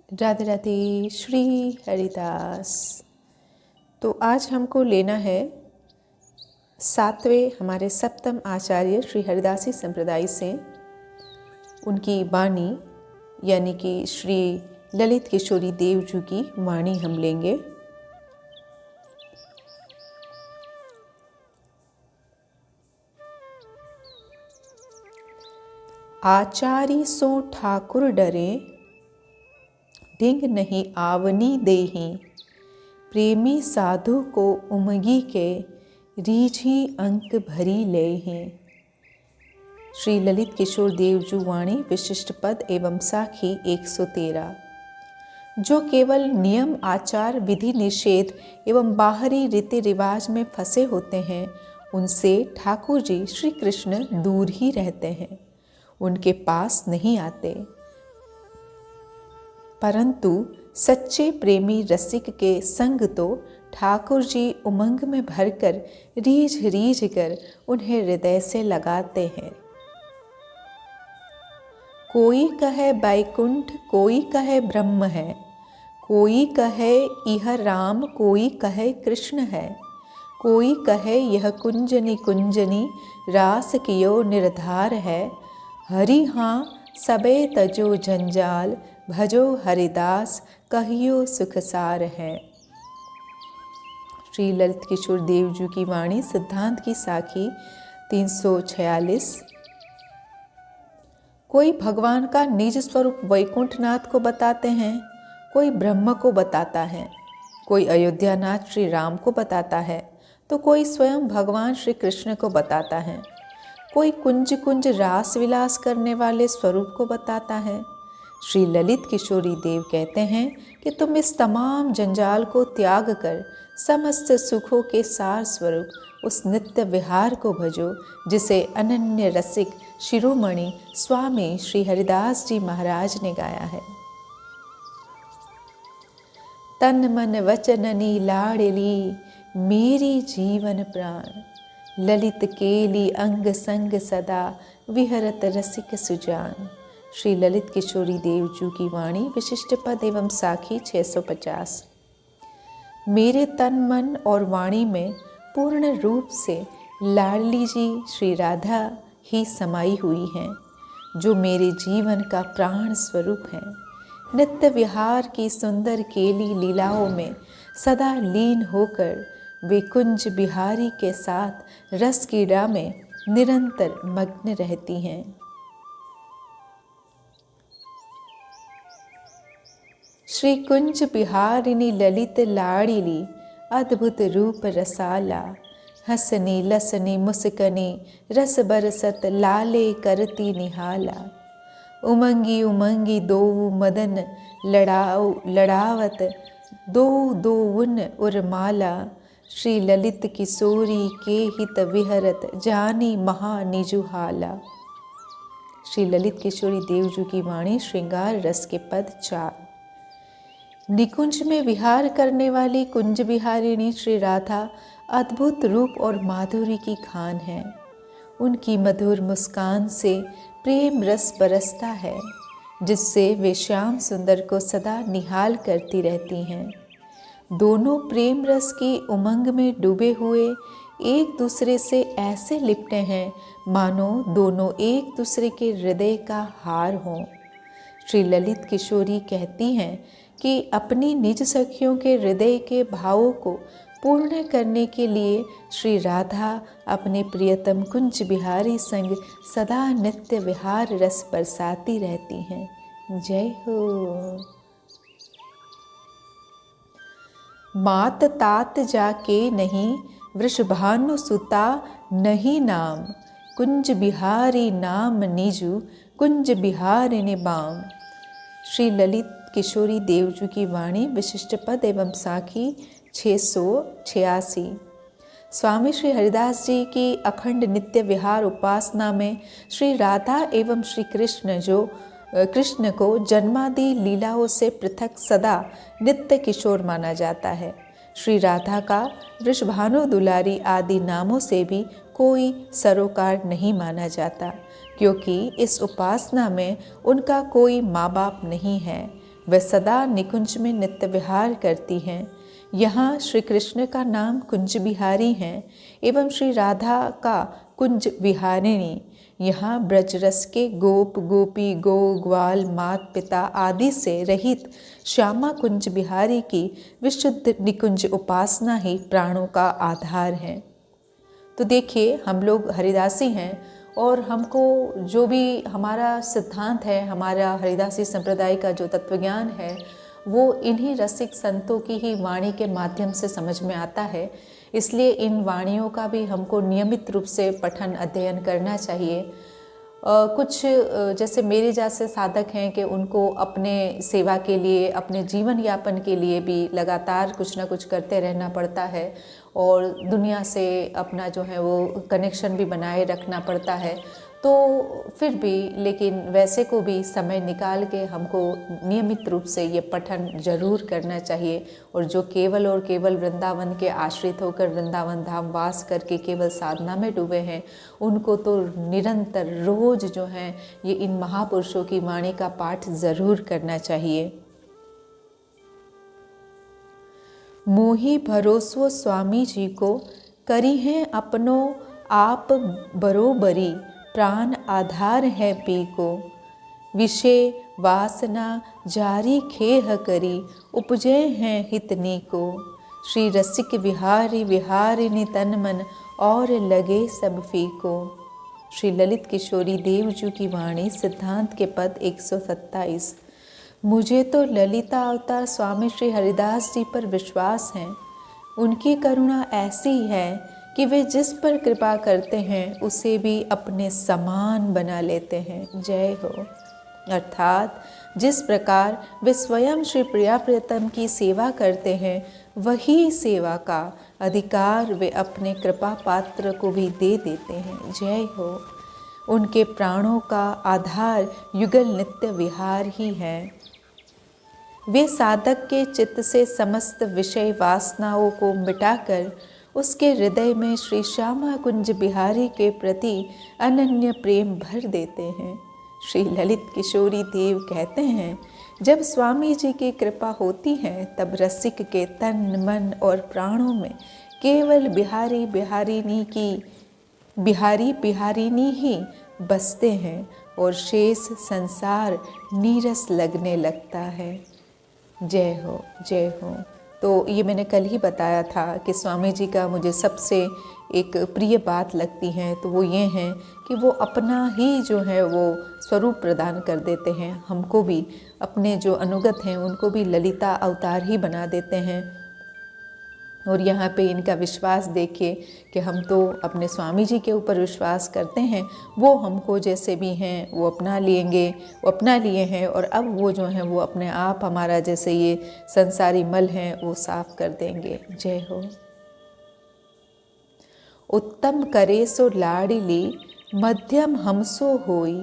राधे राधे। श्री हरिदास। तो आज हमको लेना है सातवें हमारे सप्तम आचार्य श्री हरिदासी संप्रदाय से उनकी वाणी, यानी कि श्री ललित किशोरी देव जी की वाणी हम लेंगे। आचारी सो ठाकुर डरे, ढिंग नहीं आवनी देहि। प्रेमी साधु को उमगी के, रीझी अंक भरी लेहि। श्री ललित किशोर देव जी वाणी विशिष्ट पद एवं साखी 113। जो केवल नियम आचार विधि निषेध एवं बाहरी रीति रिवाज में फंसे होते हैं, उनसे ठाकुर जी श्री कृष्ण दूर ही रहते हैं, उनके पास नहीं आते। परंतु सच्चे प्रेमी रसिक के संग तो ठाकुर जी उमंग में भरकर रीझ रीझ कर उन्हें हृदय से लगाते हैं। कोई कहे बैकुंठ, कोई कहे ब्रह्म है, कोई कहे यह राम, कोई कहे कृष्ण है, कोई कहे यह कुंजनी कुंजनी, रास कियो निर्धार है। हरि हाँ सबे तजो जंजाल, भजो हरिदास कहियो सुखसार है। श्री ललित किशोर देव जी की वाणी सिद्धांत की साखी 346। कोई भगवान का निज स्वरूप वैकुंठनाथ को बताते हैं, कोई ब्रह्म को बताता है, कोई अयोध्यानाथ श्री राम को बताता है, तो कोई स्वयं भगवान श्री कृष्ण को बताता है। कोई कुंज कुंज रास विलास करने वाले स्वरूप को बताता है। श्री ललित किशोरी देव कहते हैं कि तुम इस तमाम जंजाल को त्याग कर समस्त सुखों के सार स्वरूप उस नित्य विहार को भजो, जिसे अनन्य रसिक शिरोमणि स्वामी श्री हरिदास जी महाराज ने गाया है। तन मन वचननी लाड़ली, मेरी जीवन प्राण, ललित केली अंग संग सदा, विहरत रसिक सुजान। श्री ललित किशोरी देव जी की वाणी विशिष्ट पद एवं साखी 650। मेरे तन मन और वाणी में पूर्ण रूप से लाडली जी श्री राधा ही समाई हुई हैं, जो मेरे जीवन का प्राण स्वरूप हैं। नित्य विहार की सुंदर केली लीलाओं में सदा लीन होकर वे कुंज बिहारी के साथ रस क्रीड़ा में निरंतर मग्न रहती हैं। श्री कुंज बिहारिनी ललित लाड़िली, अद्भुत रूप रसाला, हसनी लसनी मुस्कनी, रस बरसत लाले करती निहाला। उमंगी उमंगी दो मदन लड़ावत, दो दो उन उर्माला। श्री ललित किशोरी के हित विहरत, जानी महा निजुहाला। श्री ललित किशोरी देव जी की वाणी श्रृंगार रस के पद 4। निकुंज में विहार करने वाली कुंज बिहारिणी श्री राधा अद्भुत रूप और माधुरी की खान है। उनकी मधुर मुस्कान से प्रेम रस बरसता है, जिससे वे श्याम सुंदर को सदा निहाल करती रहती हैं। दोनों प्रेम रस की उमंग में डूबे हुए एक दूसरे से ऐसे लिपटे हैं, मानो दोनों एक दूसरे के हृदय का हार हों। श्री ललित किशोरी कहती हैं कि अपनी निज सखियों के हृदय के भावों को पूर्ण करने के लिए श्री राधा अपने प्रियतम कुंज बिहारी संग सदा नित्य विहार रस बरसाती रहती हैं। जय हो। मात तात जाके नहीं, वृषभानु सुता नहीं नाम, कुंज बिहारी नाम निजु, कुंज बिहारी निबाम। श्री ललित किशोरी देव जी की वाणी विशिष्ट पद एवं साखी 686। स्वामी श्री हरिदास जी की अखंड नित्य विहार उपासना में श्री राधा एवं श्री कृष्ण को जन्मादि लीलाओं से पृथक सदा नित्य किशोर माना जाता है। श्री राधा का वृषभानु दुलारी आदि नामों से भी कोई सरोकार नहीं माना जाता, क्योंकि इस उपासना में उनका कोई माँ बाप नहीं है। वह सदा निकुंज में नित्य विहार करती हैं। यहाँ श्री कृष्ण का नाम कुंज बिहारी हैं एवं श्री राधा का कुंज विहारिणी। यहाँ ब्रजरस के गोप गोपी गो ग्वाल मात पिता आदि से रहित श्यामा कुंज बिहारी की विशुद्ध निकुंज उपासना ही प्राणों का आधार है। तो देखिए, हम लोग हरिदासी हैं और हमको जो भी हमारा सिद्धांत है, हमारा हरिदासी संप्रदाय का जो तत्वज्ञान है, वो इन्हीं रसिक संतों की ही वाणी के माध्यम से समझ में आता है। इसलिए इन वाणियों का भी हमको नियमित रूप से पठन अध्ययन करना चाहिए। कुछ जैसे मेरे जैसे साधक हैं कि उनको अपने सेवा के लिए, अपने जीवन यापन के लिए भी लगातार कुछ ना कुछ करते रहना पड़ता है और दुनिया से अपना जो है वो कनेक्शन भी बनाए रखना पड़ता है। तो फिर भी, लेकिन वैसे को भी समय निकाल के हमको नियमित रूप से ये पठन जरूर करना चाहिए। और जो केवल और केवल वृंदावन के आश्रित होकर वृंदावन धाम वास करके केवल साधना में डूबे हैं, उनको तो निरंतर रोज जो है ये इन महापुरुषों की वाणी का पाठ जरूर करना चाहिए। मोही भरोसो स्वामी जी को करी हैं अपनो आप बरोबरी, प्राण आधार है पी को। विषय वासना जारी खेह करी, उपजे हैं हितनी को। श्री रसिक विहारी विहारिनी तन मन, और लगे सब फीको। श्री ललित किशोरी देव जी की वाणी, सिद्धांत के पद 127। मुझे तो ललिता अवतार स्वामी श्री हरिदास जी पर विश्वास है। उनकी करुणा ऐसी है कि वे जिस पर कृपा करते हैं उसे भी अपने समान बना लेते हैं। जय हो। अर्थात जिस प्रकार वे स्वयं श्री प्रिया प्रियतम की सेवा करते हैं, वही सेवा का अधिकार वे अपने कृपा पात्र को भी दे देते हैं। जय हो। उनके प्राणों का आधार युगल नित्य विहार ही है। वे साधक के चित्त से समस्त विषय वासनाओं को मिटाकर उसके हृदय में श्री श्यामा कुंज बिहारी के प्रति अनन्य प्रेम भर देते हैं। श्री ललित किशोरी देव कहते हैं, जब स्वामी जी की कृपा होती है तब रसिक के तन मन और प्राणों में केवल बिहारी बिहारिनी ही बसते हैं और शेष संसार नीरस लगने लगता है। जय हो, जय हो। तो ये मैंने कल ही बताया था कि स्वामी जी का मुझे सबसे एक प्रिय बात लगती है, तो वो ये हैं कि वो अपना ही जो है वो स्वरूप प्रदान कर देते हैं। हमको भी अपने जो अनुगत हैं उनको भी ललिता अवतार ही बना देते हैं। और यहाँ पे इनका विश्वास देखिए कि हम तो अपने स्वामी जी के ऊपर विश्वास करते हैं, वो हमको जैसे भी हैं वो अपना लिए हैं और अब वो जो हैं वो अपने आप हमारा जैसे ये संसारी मल हैं वो साफ कर देंगे। जय हो। उत्तम करे सो लाड़िली, मध्यम हमसो होई,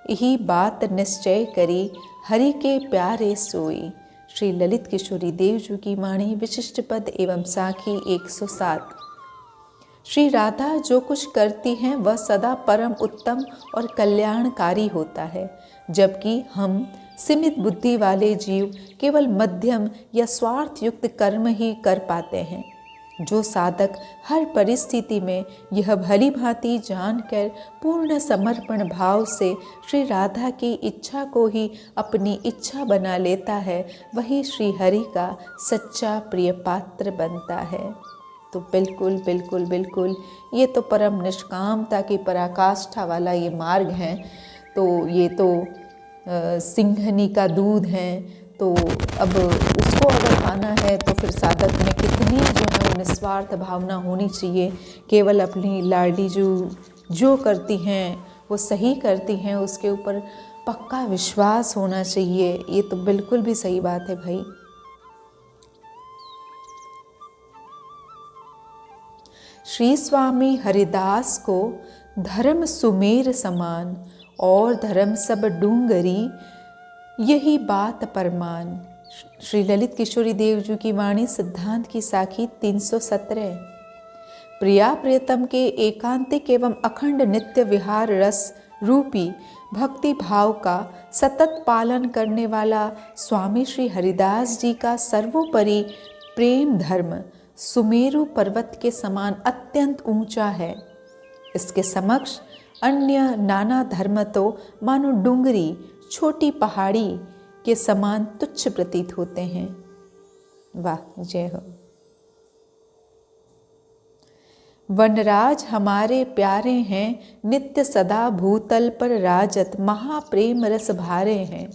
यही बात निश्चय करी, हरि के प्यारे सोई। श्री ललित किशोरी देव जी की वाणी, विशिष्ट पद एवं साखी 107। श्री राधा जो कुछ करती हैं वह सदा परम उत्तम और कल्याणकारी होता है, जबकि हम सीमित बुद्धि वाले जीव केवल मध्यम या स्वार्थ युक्त कर्म ही कर पाते हैं। जो साधक हर परिस्थिति में यह भली भांति जानकर पूर्ण समर्पण भाव से श्री राधा की इच्छा को ही अपनी इच्छा बना लेता है, वही श्री हरि का सच्चा प्रिय पात्र बनता है। तो बिल्कुल बिल्कुल बिल्कुल ये तो परम निष्कामता की पराकाष्ठा वाला ये मार्ग है। तो ये तो सिंघनी का दूध है। तो अब उसको अगर पाना है तो फिर साधक में कितनी जो है निस्वार्थ भावना होनी चाहिए। केवल अपनी लाडली जो करती हैं वो सही करती हैं, उसके ऊपर पक्का विश्वास होना चाहिए। ये तो बिल्कुल भी सही बात है भाई। श्री स्वामी हरिदास को धर्म सुमेर समान, और धर्म सब डूंगरी, यही बात परमान। श्री ललित किशोरी देव जी की वाणी, सिद्धांत की साखी 317। प्रिया प्रियतम के एकांतिक एवं अखंड नित्य विहार रस रूपी भक्ति भाव का सतत पालन करने वाला स्वामी श्री हरिदास जी का सर्वोपरि प्रेम धर्म सुमेरु पर्वत के समान अत्यंत ऊंचा है। इसके समक्ष अन्य नाना धर्म तो मानो डूंगरी छोटी पहाड़ी के समान तुच्छ प्रतीत होते हैं। वाह, जय हो। वनराज हमारे प्यारे हैं, नित्य सदा भूतल पर राजत, महाप्रेम रस भारे हैं।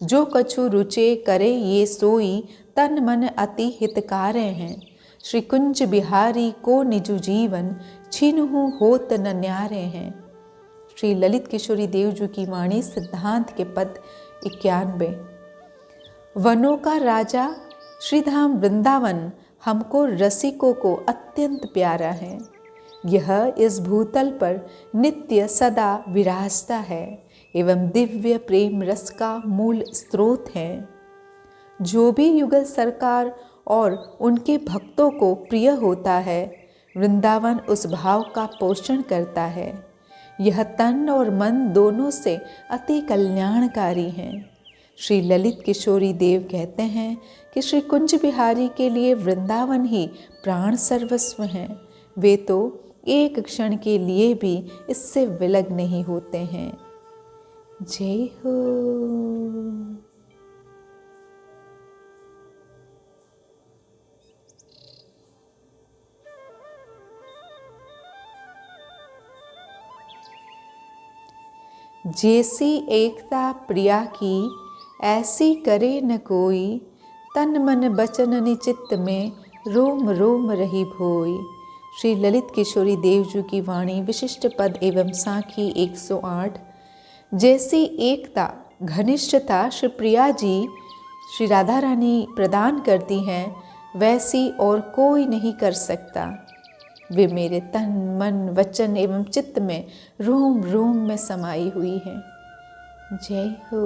जो कछु रुचे करे ये सोई, तन मन अति हितकारे हैं। श्री कुंज बिहारी को निजु जीवन, छिनहु होत न न्यारे हैं। श्री ललित किशोरी देव जी की वाणी, सिद्धांत के पद 91। वनों का राजा श्रीधाम वृंदावन हमको रसिकों को अत्यंत प्यारा है। यह इस भूतल पर नित्य सदा विराजता है एवं दिव्य प्रेम रस का मूल स्रोत है। जो भी युगल सरकार और उनके भक्तों को प्रिय होता है, वृंदावन उस भाव का पोषण करता है। यह तन और मन दोनों से अति कल्याणकारी है। श्री ललित किशोरी देव कहते हैं कि श्री कुंज बिहारी के लिए वृंदावन ही प्राण सर्वस्व हैं। वे तो एक क्षण के लिए भी इससे विलग नहीं होते हैं। जय हो। जैसी एकता प्रिया की, ऐसी करे न कोई। तन मन बचन निचित्त में, रोम रोम रही भोई। श्री ललित किशोरी देव जी की वाणी, विशिष्ट पद एवं साखी 108। जैसी एकता घनिष्ठता श्री प्रिया जी श्री राधा रानी प्रदान करती हैं, वैसी और कोई नहीं कर सकता। वे मेरे तन मन वचन एवं चित्त में रोम रोम में समाई हुई है। जय हो।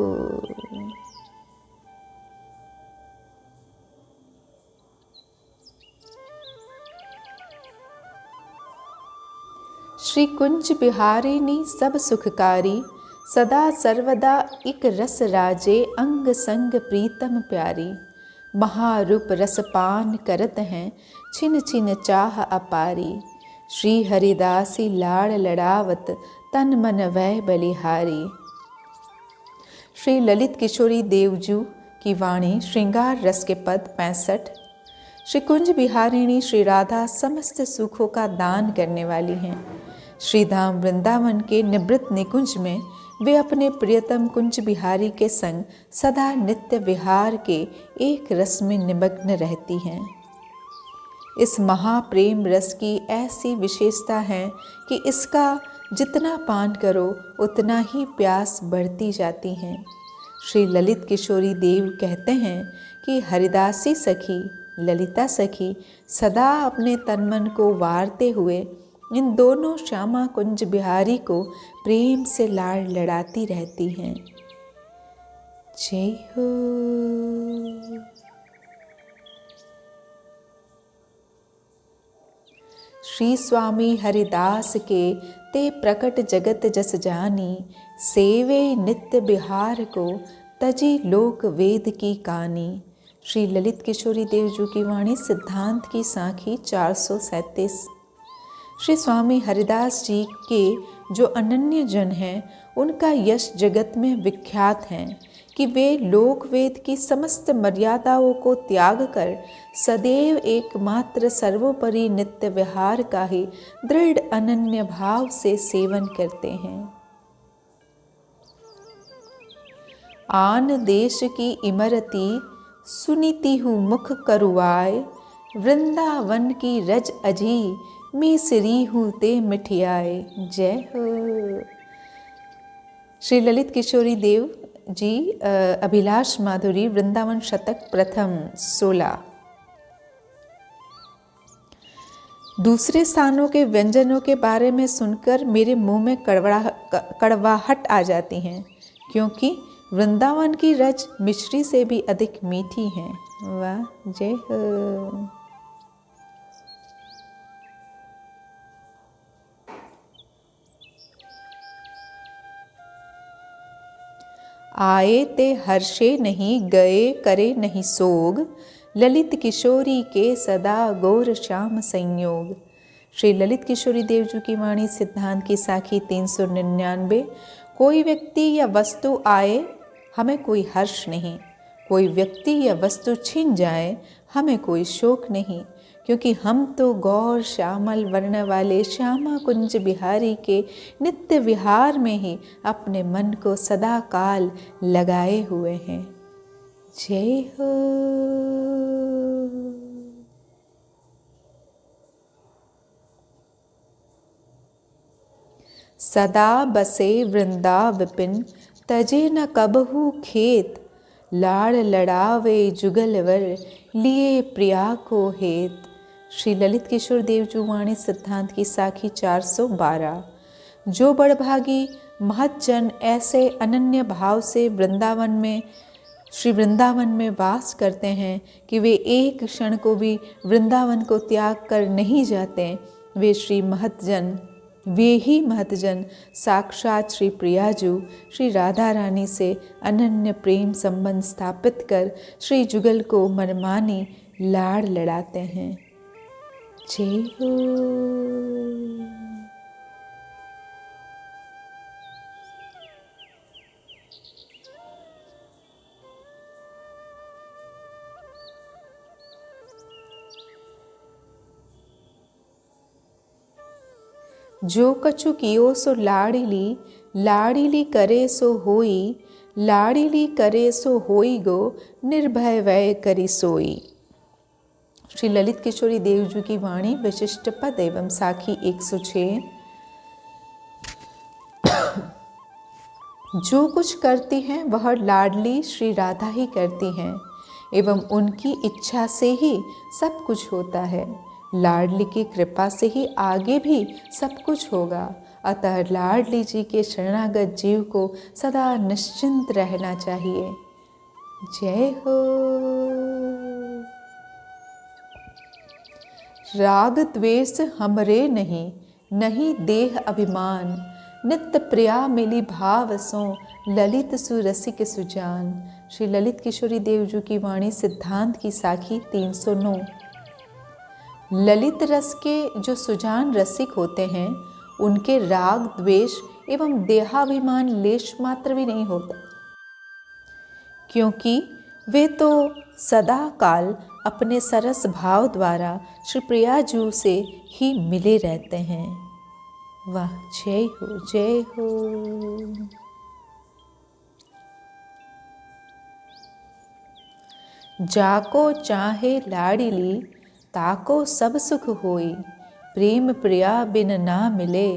श्री कुंज बिहारिनी सब सुखकारी, सदा सर्वदा इक रस राजे, अंग संग प्रीतम प्यारी। महारूप रसपान करत हैं, छिन छिन चाह अपारी। श्री हरिदासी लाड़ लड़ावत, तन मन वह बलिहारी। श्री ललित किशोरी देवजू की वाणी, श्रृंगार रस के पद 65। श्री कुंज बिहारिणी श्री राधा समस्त सुखों का दान करने वाली हैं। श्री धाम वृंदावन के निवृत्त निकुंज में वे अपने प्रियतम कुंज बिहारी के संग सदा नित्य विहार के एक रस में निमग्न रहती हैं। इस महाप्रेम रस की ऐसी विशेषता है कि इसका जितना पान करो उतना ही प्यास बढ़ती जाती है। श्री ललित किशोरी देव कहते हैं कि हरिदासी सखी, ललिता सखी सदा अपने तन मन को वारते हुए इन दोनों श्यामा कुंज बिहारी को प्रेम से लाड़ लड़ाती रहती हैं। जय हो। श्री स्वामी हरिदास के ते प्रकट जगत जस जानी, सेवे नित्य बिहार को तजी लोक वेद की कानी। श्री ललित किशोरी देव जी की वाणी, सिद्धांत की साखी 437। श्री स्वामी हरिदास जी के जो अनन्य जन हैं, उनका यश जगत में विख्यात है कि वे लोक वेद की समस्त मर्यादाओं को त्याग कर सदैव एकमात्र सर्वोपरि नित्य विहार का ही दृढ़ अनन्य भाव से सेवन करते हैं। आन देश की इमरती, सुनीति हूँ मुख करुआए। वृंदावन की रज अजी, मी सिरी हूँ ते मिठियाए। जय हो। श्री ललित किशोरी देव जी अभिलाष माधुरी वृंदावन शतक प्रथम 16। दूसरे स्थानों के व्यंजनों के बारे में सुनकर मेरे मुंह में कड़वाहट आ जाती हैं, क्योंकि वृंदावन की रज मिश्री से भी अधिक मीठी है। वाह, जय हो। आए ते हर्षे नहीं, गए करे नहीं सोग, ललित किशोरी के सदा गौर श्याम संयोग। श्री ललित किशोरी देव जी की वाणी सिद्धांत की साखी 399। कोई व्यक्ति या वस्तु आए हमें कोई हर्ष नहीं, कोई व्यक्ति या वस्तु छिन जाए हमें कोई शोक नहीं, क्योंकि हम तो गौर श्यामल वर्ण वाले श्यामा कुंज बिहारी के नित्य विहार में ही अपने मन को सदा काल लगाए हुए हैं। जय हो। सदा बसे वृंदा विपिन, तजे न कबहू खेत, लाड़ लड़ावे जुगलवर, लिए प्रिया को हेत। श्री ललित किशोर देव जी वाणी सिद्धांत की साखी 412। जो बड़भागी महज्जन ऐसे अनन्य भाव से श्री वृंदावन में वास करते हैं कि वे एक क्षण को भी वृंदावन को त्याग कर नहीं जाते, वे ही महतजन साक्षात श्री प्रियाजू श्री राधा रानी से अनन्य प्रेम संबंध स्थापित कर श्री जुगल को मनमानी लाड़ लड़ाते हैं। जय हो। जो कछु कियो सो लाड़िली, लाड़िली करे सो होई, लाड़िली करे सो होई गो, निर्भय वै करी सोई। श्री ललित किशोरी देव जी की वाणी विशिष्ट पद एवं साखी 106। जो कुछ करती हैं वह लाडली श्री राधा ही करती हैं एवं उनकी इच्छा से ही सब कुछ होता है। लाडली की कृपा से ही आगे भी सब कुछ होगा। अतः लाडली जी के शरणागत जीव को सदा निश्चिंत रहना चाहिए। जय हो। राग द्वेष हमरे नहीं, नहीं देह अभिमान, नित्य प्रिया मिली भाव सो, ललित सुरसिक सुजान। श्री ललित किशोरी देव जी की वाणी सिद्धांत की साखी 309। ललित रस के जो सुजान रसिक होते हैं उनके राग द्वेष एवं देहाभिमान लेश मात्र भी नहीं होता, क्योंकि वे तो सदा काल अपने सरस भाव द्वारा श्री प्रियाजू से ही मिले रहते हैं। वाह, जय हो, जय हो। जाको चाहे लाड़िली, ताको सब सुख होई, प्रेम प्रिया बिन ना मिले,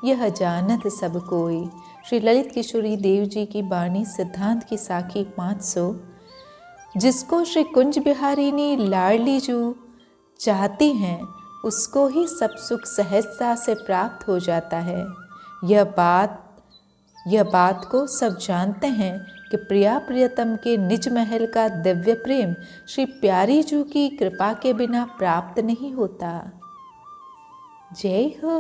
यह जानत सब कोई। श्री ललित किशोरी देव जी की वाणी सिद्धांत की साखी 500। जिसको श्री कुंज बिहारिनी लाडली जू चाहती हैं उसको ही सब सुख सहजता से प्राप्त हो जाता है। यह बात को सब जानते हैं कि प्रिया प्रियतम के निज महल का दिव्य प्रेम श्री प्यारी जू की कृपा के बिना प्राप्त नहीं होता। जय हो।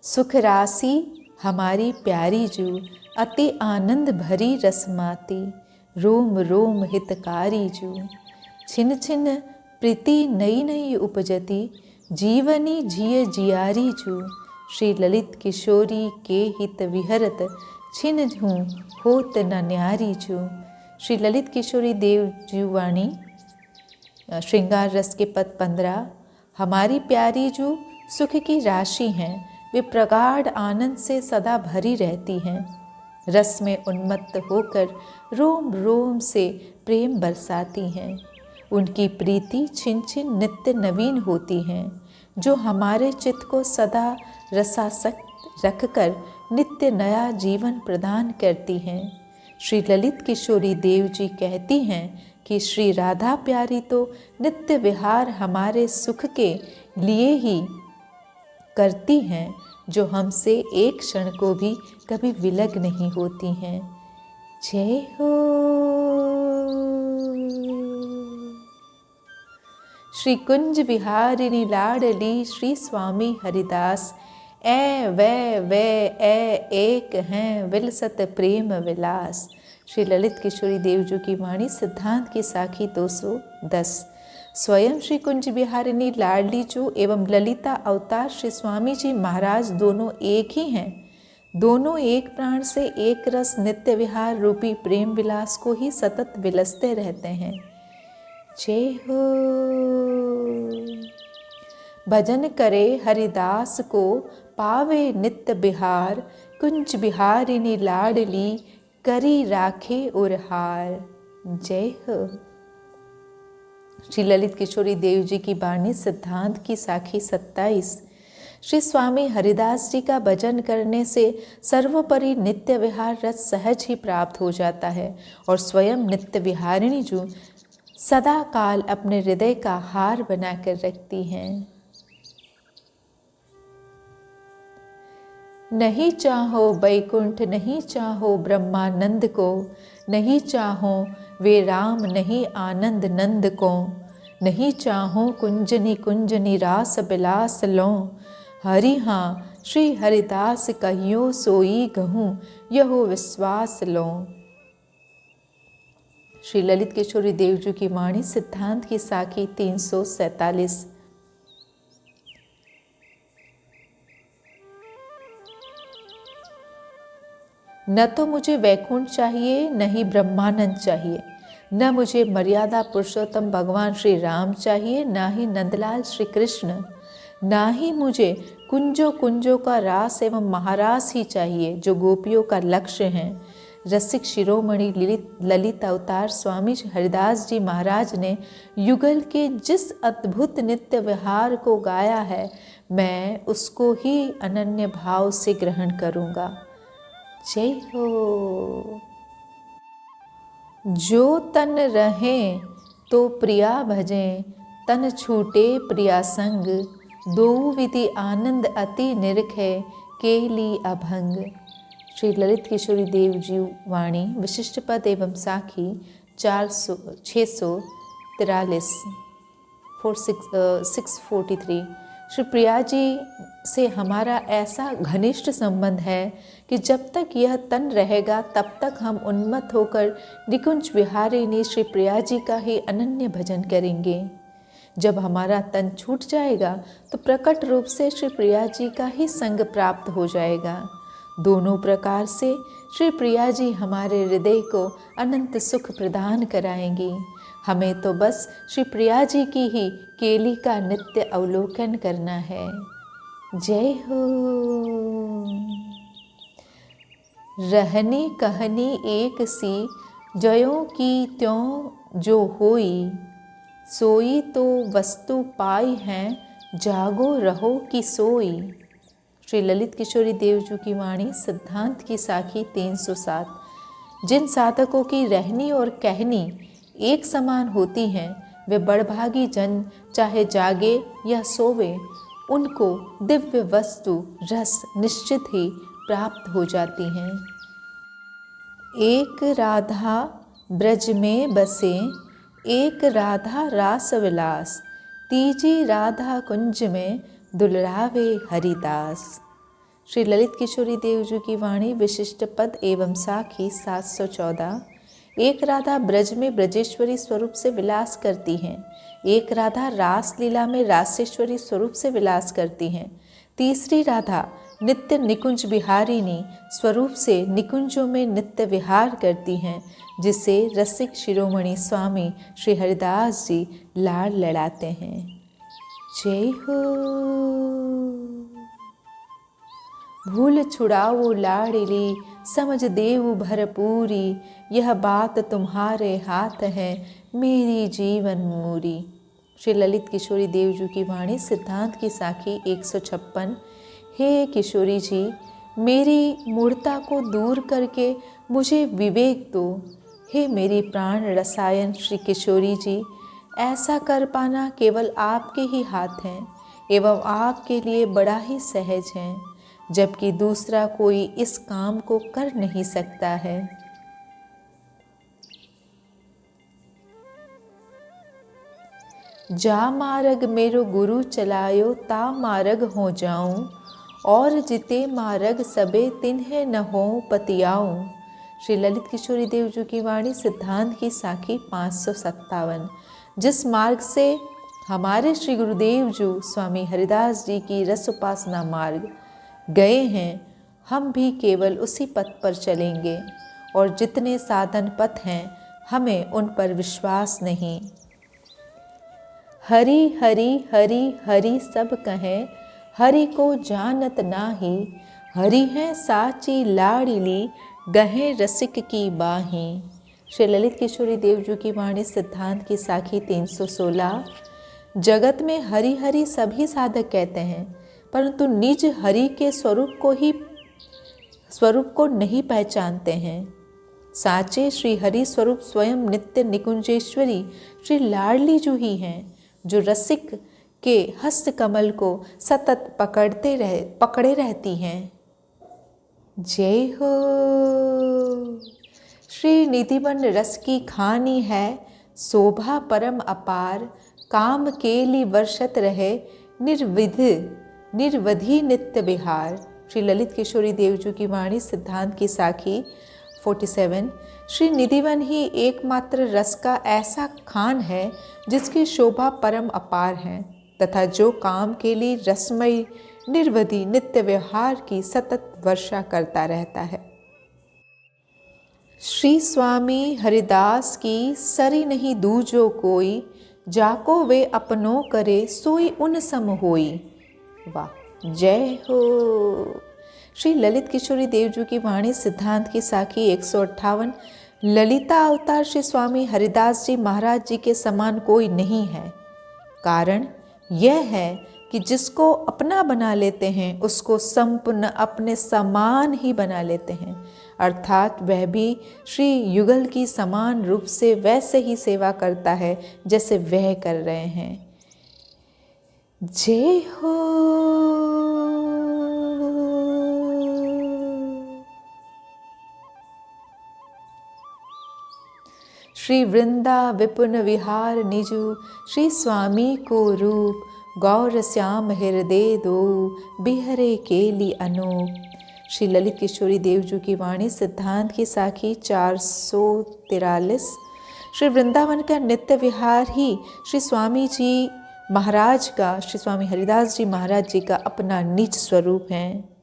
सुख राशि हमारी प्यारी जू, अति आनंद भरी रसमाती, रोम रोम हितकारी जू। छिन छिन प्रीति नई नई उपजती, जीवनी जिय जियारी जू। श्री ललित किशोरी के हित विहरत, छिन हूँ होत न न्यारी जू। श्री ललित किशोरी देव जी वाणी श्रृंगार रस के पद 15। हमारी प्यारी जू सुख की राशि हैं, वे प्रगाढ़ आनंद से सदा भरी रहती हैं। रस में उन्मत्त होकर रोम रोम से प्रेम बरसाती हैं। उनकी प्रीति छिन छिन नित्य नवीन होती हैं, जो हमारे चित्त को सदा रसासक्त रखकर नित्य नया जीवन प्रदान करती हैं। श्री ललित किशोरी देव जी कहती हैं कि श्री राधा प्यारी तो नित्य विहार हमारे सुख के लिए ही करती हैं, जो हमसे एक क्षण को भी कभी विलग नहीं होती हैं। जय हो। श्री कुंज बिहारिणी लाडली श्री स्वामी हरिदास, ए वे एक हैं विलसत प्रेम विलास। श्री ललित किशोरी देव जी की वाणी सिद्धांत की साखी 210। स्वयं श्री कुंज बिहारिणी लाडली जो एवं ललिता अवतार श्री स्वामी जी महाराज दोनों एक ही हैं। दोनों एक प्राण से एक रस नित्य विहार रूपी प्रेम विलास को ही सतत विलसते रहते हैं। जय हो। भजन करे हरिदास को पावे नित्य बिहार, कुंज बिहारिणी लाडली करी राखे उरहार। जय हो। श्री ललित किशोरी देव जी की वाणी सिद्धांत की साखी 27। श्री स्वामी हरिदास जी का भजन करने से सर्वोपरि नित्य विहार रस सहज ही प्राप्त हो जाता है और स्वयं नित्य विहारिणी जो सदा काल अपने हृदय का हार बनाकर रखती हैं। नहीं चाहो बैकुंठ नहीं चाहो ब्रह्मानंद को, नहीं चाहो वे राम नहीं आनंद नंद को, नहीं चाहो कुंजनी कुंजनी रास बिलास लो, हरि हाँ श्री हरिदास कहियो सोई गहूँ यहो विश्वास लो। श्री ललित किशोरी देव जी की वाणी सिद्धांत की साखी 347। न तो मुझे वैकुंठ चाहिए, न ही ब्रह्मानंद चाहिए, न मुझे मर्यादा पुरुषोत्तम भगवान श्री राम चाहिए, न ही नंदलाल श्री कृष्ण, न ही मुझे कुंजों कुंजों का रास एवं महारास ही चाहिए जो गोपियों का लक्ष्य है। रसिक शिरोमणि ललित अवतार स्वामी हरिदास जी महाराज ने युगल के जिस अद्भुत नित्य विहार को गाया है, मैं उसको ही अनन्य भाव से ग्रहण करूँगा। जय हो। जो तन रहे तो प्रिया भजें, तन छूटे प्रिया संग, दो विधि आनंद अति निरखे केली अभंग। श्री ललित किशोरी देव जी वाणी विशिष्ट पद एवं साखी 643 643। श्री प्रिया जी से हमारा ऐसा घनिष्ठ संबंध है कि जब तक यह तन रहेगा तब तक हम उन्मत्त होकर निकुंज विहारिणी श्री प्रिया जी का ही अनन्य भजन करेंगे। जब हमारा तन छूट जाएगा तो प्रकट रूप से श्री प्रिया जी का ही संग प्राप्त हो जाएगा। दोनों प्रकार से श्री प्रिया जी हमारे हृदय को अनंत सुख प्रदान कराएंगी। हमें तो बस श्री प्रिया जी की ही केली का नित्य अवलोकन करना है। जय हो। रहनी कहनी एक सी, जयों की त्यों जो होई, सोई तो वस्तु पाई हैं, जागो रहो कि सोई। श्री ललित किशोरी देव जी की वाणी सिद्धांत की साखी 307। जिन साधकों की रहनी और कहनी एक समान होती हैं, वे बड़भागी जन चाहे जागे या सोवे, उनको दिव्य वस्तु रस निश्चित ही प्राप्त हो जाती हैं। एक राधा ब्रज में बसे, एक राधा रास विलास, तीजी राधा कुंज में दुलरावे हरिदास। श्री ललित किशोरी देव जी की वाणी विशिष्ट पद एवं साखी 714। एक राधा ब्रज में ब्रजेश्वरी स्वरूप से विलास करती हैं, एक राधा रास लीला में रासेश्वरी स्वरूप से विलास करती हैं, तीसरी राधा नित्य निकुंज बिहारिणी स्वरूप से निकुंजों में नित्य विहार करती हैं, जिसे रसिक शिरोमणि स्वामी श्री हरिदास जी लाड लड़ाते हैं। जय हो। भूल छुड़ाओ लाडली समझ देव भरपूरी, यह बात तुम्हारे हाथ है मेरी जीवन मूरी। श्री ललित किशोरी देव जी की वाणी सिद्धांत की साखी 156। हे किशोरी जी, मेरी मूढ़ता को दूर करके मुझे विवेक दो। हे मेरी प्राण रसायन श्री किशोरी जी, ऐसा कर पाना केवल आपके ही हाथ हैं एवं आपके लिए बड़ा ही सहज है, जबकि दूसरा कोई इस काम को कर नहीं सकता है। जा मार्ग मेरो गुरु चलायो ता मार्ग हो जाऊं, और जिते मार्ग सबे तिन्हे न हो पतियाऊं। श्री ललित किशोरी देव जी की वाणी सिद्धांत की साखी 557। जिस मार्ग से हमारे श्री गुरुदेव जी स्वामी हरिदास जी की रस उपासना मार्ग गए हैं, हम भी केवल उसी पथ पर चलेंगे, और जितने साधन पथ हैं हमें उन पर विश्वास नहीं। हरि हरि हरि हरि सब कहें, हरि को जानत नाही, हरि है साची लाड़िली, गहे रसिक की बाही। श्री ललित किशोरी देव जी की वाणी सिद्धांत की साखी 316। जगत में हरि हरि सभी साधक कहते हैं, परंतु निज हरि के स्वरूप को नहीं पहचानते हैं। साचे श्री हरि स्वरूप स्वयं नित्य निकुंजेश्वरी श्री लाडली जू ही हैं, जो रसिक के हस्त कमल को सतत पकड़े रहती हैं। जय हो। श्री निधिवन रस की खानी है, शोभा परम अपार, काम केली वर्षत रहे, निर्वधि नित्य विहार। श्री ललित किशोरी देव जी की वाणी सिद्धांत की साखी 47। श्री निधिवन ही एकमात्र रस का ऐसा खान है जिसकी शोभा परम अपार है, तथा जो काम के लिए रसमयी निर्वधि नित्य व्यवहार की सतत वर्षा करता रहता है। श्री स्वामी हरिदास की सरी नहीं दूजो कोई, जाको वे अपनों करे सोई उन सम होई। वाह, जय हो। श्री ललित किशोरी देव जी की वाणी सिद्धांत की साखी 158। ललिता अवतार श्री स्वामी हरिदास जी महाराज जी के समान कोई नहीं है। कारण यह है कि जिसको अपना बना लेते हैं उसको संपूर्ण अपने समान ही बना लेते हैं, अर्थात वह भी श्री युगल की समान रूप से वैसे ही सेवा करता है जैसे वह कर रहे हैं। जय हो। श्री वृंदा विपुन विहार निजु, श्री स्वामी को रूप, गौर श्याम हृदय दो, बिहरे केली अनूप। श्री ललित किशोरी देव जी की वाणी सिद्धांत की साखी 443। श्री वृंदावन का नित्य विहार ही श्री स्वामी जी महाराज का, श्री स्वामी हरिदास जी महाराज जी का अपना निज स्वरूप है,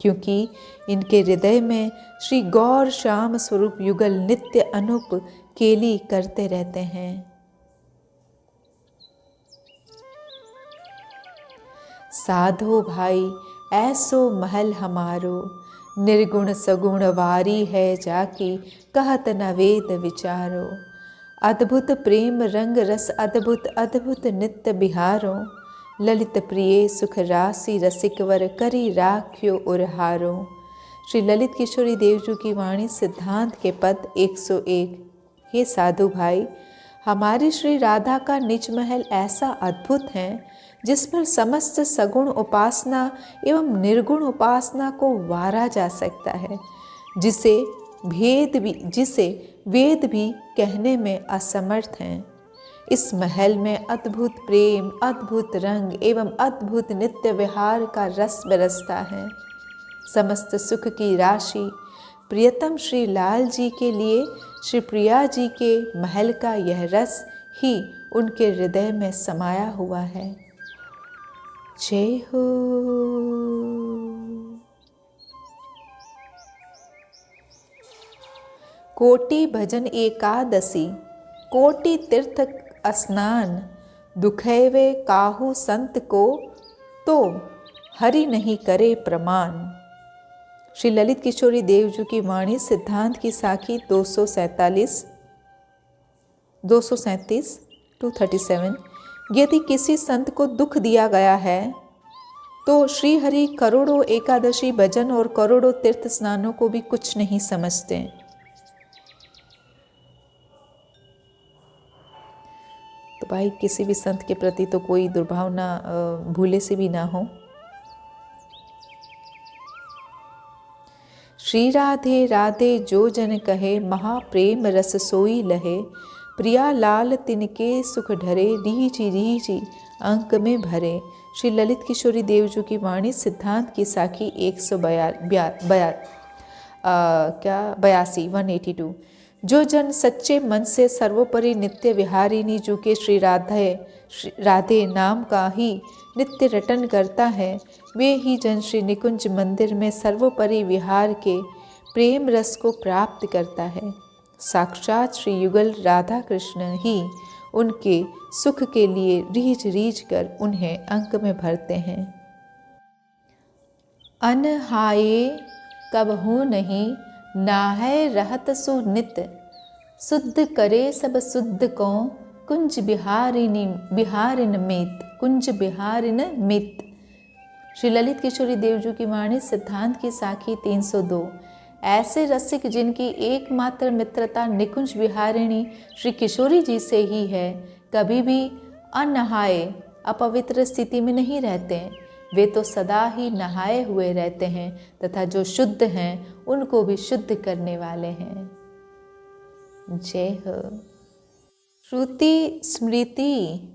क्योंकि इनके हृदय में श्री गौर श्याम स्वरूप युगल नित्य अनूप केली करते रहते हैं। साधो भाई ऐसो महल हमारो, निर्गुण सगुण वारी है जाकी, कहत न वेद विचारो। अद्भुत प्रेम रंग रस अद्भुत अद्भुत नित्य बिहारो, ललित प्रिय सुख राशि रसिकवर करी राख्यो उरहारो। श्री ललित किशोरी देव जी की वाणी सिद्धांत के पद 101। हे साधु भाई, हमारी श्री राधा का निज महल ऐसा अद्भुत है जिस पर समस्त सगुण उपासना एवं निर्गुण उपासना को वारा जा सकता है, जिसे वेद भी कहने में असमर्थ हैं। इस महल में अद्भुत प्रेम, अद्भुत रंग एवं अद्भुत नित्य विहार का रस बरसता है। समस्त सुख की राशि प्रियतम श्री लाल जी के लिए श्री प्रिया जी के महल का यह रस ही उनके हृदय में समाया हुआ है। जय हो। कोटि भजन एकादशी, कोटि तीर्थ स्नान, दुखैवे काहू संत को, तो हरि नहीं करे प्रमाण। श्री ललित किशोरी देव जी की वाणी सिद्धांत की साखी 237 237। यदि किसी संत को दुख दिया गया है तो श्री हरि करोड़ों एकादशी भजन और करोड़ों तीर्थ स्नानों को भी कुछ नहीं समझते। तो भाई किसी भी संत के प्रति तो कोई दुर्भावना भूले से भी ना हो। श्री राधे राधे जो जन कहे, महाप्रेम रस सोई लहे, प्रिया लाल तिनके सुख ढरे, रीझी अंक में भरे। श्री ललित किशोरी देव जी की वाणी सिद्धांत की साखी 182। जो जन सच्चे मन से सर्वोपरि नित्य विहारिणी जू के श्री राधे नाम का ही नित्य रटन करता है, वे ही जन श्री निकुंज मंदिर में सर्वोपरि विहार के प्रेम रस को प्राप्त करता है। साक्षात श्री युगल राधा कृष्ण ही उनके सुख के लिए रीझ कर उन्हें अंक में भरते हैं। अनहाये कबहू नहीं, नाहै रहत सुनित, शुद्ध करे सब शुद्ध को, कुंज बिहारिन मित। श्री ललित किशोरी देव जी की वाणी सिद्धांत की साखी 302। ऐसे रसिक जिनकी एकमात्र मित्रता निकुंज विहारिणी श्री किशोरी जी से ही है, कभी भी अनहाए अपवित्र स्थिति में नहीं रहते। वे तो सदा ही नहाए हुए रहते हैं तथा जो शुद्ध हैं उनको भी शुद्ध करने वाले हैं। जय हो। श्रुति स्मृति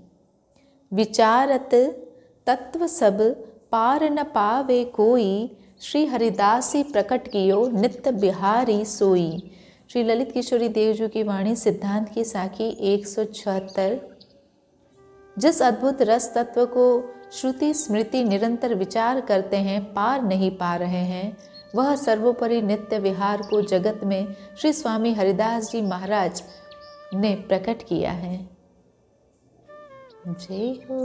विचारत तत्व सब, पार न पावे कोई, श्री हरिदासी प्रकट कियो नित्य बिहारी सोई। श्री ललित किशोरी देव जी की वाणी सिद्धांत की साखी 176। जिस अद्भुत रस तत्व को श्रुति स्मृति निरंतर विचार करते हैं पार नहीं पा रहे हैं, वह सर्वोपरि नित्य विहार को जगत में श्री स्वामी हरिदास जी महाराज ने प्रकट किया है। जय हो।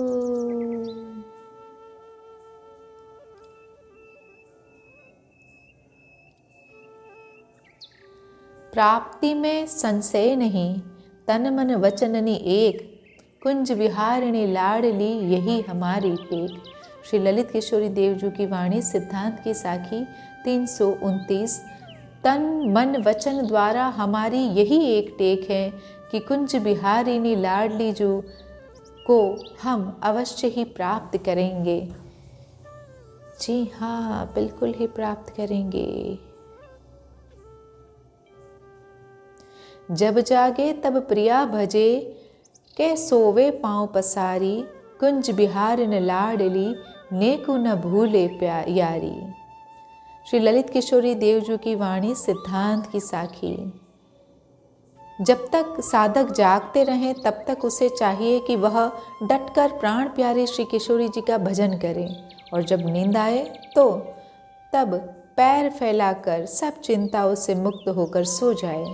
प्राप्ति में संशय नहीं, तन मन वचननी एक, कुंज विहारिणी लाडली यही हमारी टेक। श्री ललित किशोरी देव जी की वाणी सिद्धांत की साखी 329। तन मन वचन द्वारा हमारी यही एक टेक है कि कुंज बिहारिणी लाडली जो को हम अवश्य ही प्राप्त करेंगे। जी हाँ, बिल्कुल ही प्राप्त करेंगे। जब जागे तब प्रिया भजे, के सोवे पाँव पसारी, कुंज बिहारिन लाडली नेकु न भूले यारी। श्री ललित किशोरी देव जी की वाणी सिद्धांत की साखी। जब तक साधक जागते रहें तब तक उसे चाहिए कि वह डटकर प्राण प्यारे श्री किशोरी जी का भजन करे, और जब नींद आए तो तब पैर फैलाकर सब चिंताओं से मुक्त होकर सो जाए।